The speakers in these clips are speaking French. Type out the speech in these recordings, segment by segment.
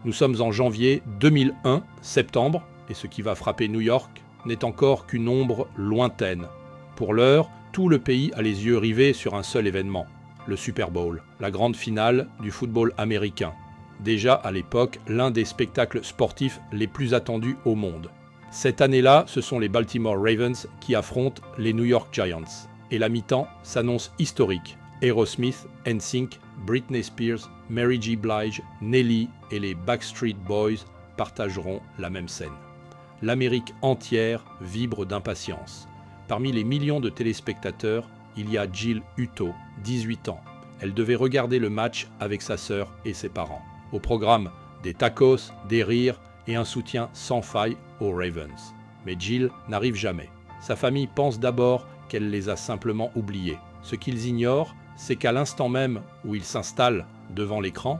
Nous sommes en janvier 2001, septembre, et ce qui va frapper New York n'est encore qu'une ombre lointaine. Pour l'heure, tout le pays a les yeux rivés sur un seul événement, le Super Bowl, la grande finale du football américain. Déjà à l'époque, l'un des spectacles sportifs les plus attendus au monde. Cette année-là, ce sont les Baltimore Ravens qui affrontent les New York Giants. Et la mi-temps s'annonce historique. Aerosmith, NSYNC, Britney Spears, Mary J. Blige, Nelly et les Backstreet Boys partageront la même scène. L'Amérique entière vibre d'impatience. Parmi les millions de téléspectateurs, il y a Jill Hutto, 18 ans. Elle devait regarder le match avec sa sœur et ses parents. Au programme, des tacos, des rires et un soutien sans faille aux Ravens. Mais Jill n'arrive jamais. Sa famille pense d'abord qu'elle les a simplement oubliés. Ce qu'ils ignorent, c'est qu'à l'instant même où ils s'installent devant l'écran,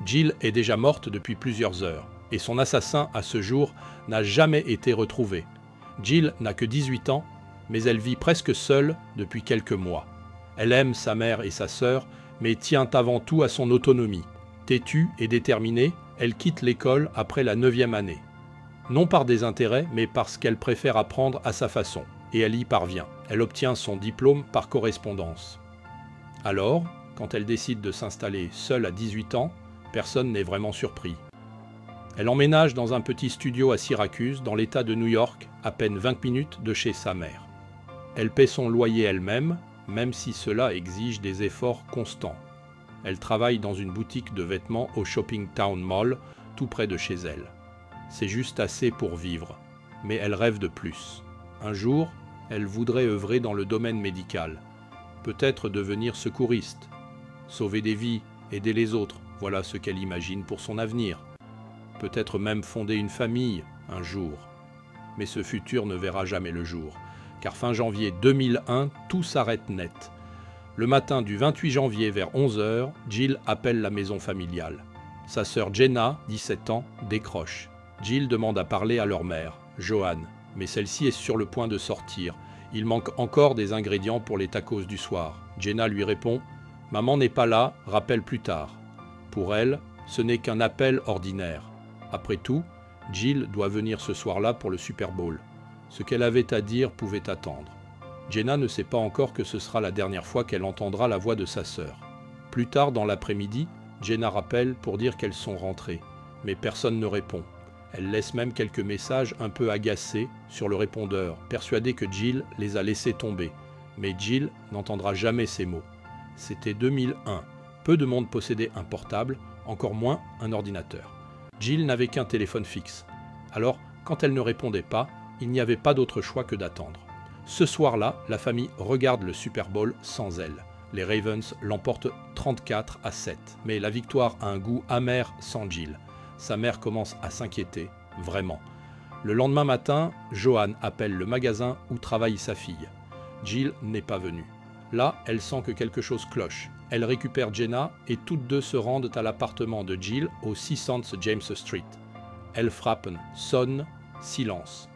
Jill est déjà morte depuis plusieurs heures et son assassin à ce jour n'a jamais été retrouvé. Jill n'a que 18 ans, mais elle vit presque seule depuis quelques mois. Elle aime sa mère et sa sœur, mais tient avant tout à son autonomie. Têtue et déterminée, elle quitte l'école après la 9e année. Non par désintérêt, mais parce qu'elle préfère apprendre à sa façon. Et elle y parvient. Elle obtient son diplôme par correspondance. Alors, quand elle décide de s'installer seule à 18 ans, personne n'est vraiment surpris. Elle emménage dans un petit studio à Syracuse, dans l'État de New York, à peine 20 minutes de chez sa mère. Elle paie son loyer elle-même, même si cela exige des efforts constants. Elle travaille dans une boutique de vêtements au Shopping Town Mall, tout près de chez elle. C'est juste assez pour vivre, mais elle rêve de plus. Un jour, elle voudrait œuvrer dans le domaine médical, peut-être devenir secouriste, sauver des vies, aider les autres, voilà ce qu'elle imagine pour son avenir. Peut-être même fonder une famille, un jour. Mais ce futur ne verra jamais le jour, car fin janvier 2001, tout s'arrête net. Le matin du 28 janvier vers 11h, Jill appelle la maison familiale. Sa sœur Jenna, 17 ans, décroche. Jill demande à parler à leur mère, Joanne, mais celle-ci est sur le point de sortir. Il manque encore des ingrédients pour les tacos du soir. Jenna lui répond « Maman n'est pas là, rappelle plus tard ». Pour elle, ce n'est qu'un appel ordinaire. Après tout, Jill doit venir ce soir-là pour le Super Bowl. Ce qu'elle avait à dire pouvait attendre. Jenna ne sait pas encore que ce sera la dernière fois qu'elle entendra la voix de sa sœur. Plus tard dans l'après-midi, Jenna rappelle pour dire qu'elles sont rentrées, mais personne ne répond. Elle laisse même quelques messages un peu agacés sur le répondeur, persuadée que Jill les a laissés tomber. Mais Jill n'entendra jamais ces mots. C'était 2001. Peu de monde possédait un portable, encore moins un ordinateur. Jill n'avait qu'un téléphone fixe. Alors, quand elle ne répondait pas, il n'y avait pas d'autre choix que d'attendre. Ce soir-là, la famille regarde le Super Bowl sans elle. Les Ravens l'emportent 34-7. Mais la victoire a un goût amer sans Jill. Sa mère commence à s'inquiéter, vraiment. Le lendemain matin, Joanne appelle le magasin où travaille sa fille. Jill n'est pas venue. Là, elle sent que quelque chose cloche. Elle récupère Jenna et toutes deux se rendent à l'appartement de Jill au 600 James Street. Elles frappent, sonnent, silence.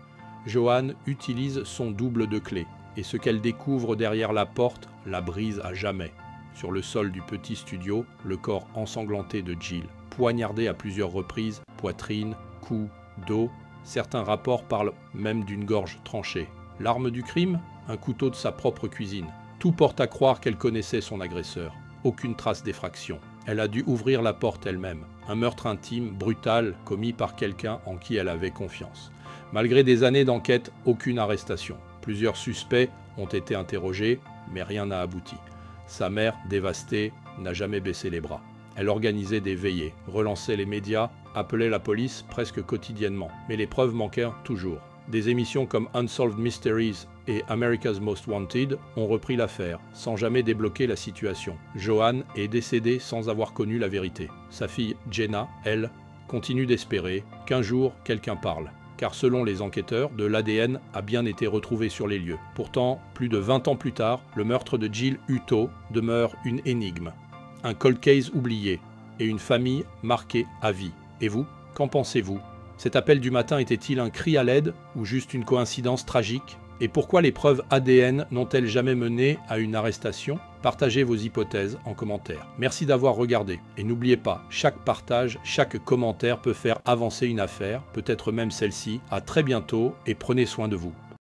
Joanne utilise son double de clé et ce qu'elle découvre derrière la porte la brise à jamais. Sur le sol du petit studio, le corps ensanglanté de Jill, poignardé à plusieurs reprises, poitrine, cou, dos. Certains rapports parlent même d'une gorge tranchée. L'arme du crime ? Un couteau de sa propre cuisine. Tout porte à croire qu'elle connaissait son agresseur. Aucune trace d'effraction. Elle a dû ouvrir la porte elle-même. Un meurtre intime, brutal, commis par quelqu'un en qui elle avait confiance. Malgré des années d'enquête, aucune arrestation. Plusieurs suspects ont été interrogés, mais rien n'a abouti. Sa mère, dévastée, n'a jamais baissé les bras. Elle organisait des veillées, relançait les médias, appelait la police presque quotidiennement. Mais les preuves manquaient toujours. Des émissions comme Unsolved Mysteries et America's Most Wanted ont repris l'affaire, sans jamais débloquer la situation. Joanne est décédée sans avoir connu la vérité. Sa fille Jenna, elle, continue d'espérer qu'un jour quelqu'un parle. Car selon les enquêteurs, de l'ADN a bien été retrouvé sur les lieux. Pourtant, plus de 20 ans plus tard, le meurtre de Jill Hutto demeure une énigme. Un cold case oublié et une famille marquée à vie. Et vous, qu'en pensez-vous ? Cet appel du matin était-il un cri à l'aide ou juste une coïncidence tragique ? Et pourquoi les preuves ADN n'ont-elles jamais mené à une arrestation? Partagez vos hypothèses en commentaire. Merci d'avoir regardé. Et n'oubliez pas, chaque partage, chaque commentaire peut faire avancer une affaire, peut-être même celle-ci. À très bientôt et prenez soin de vous.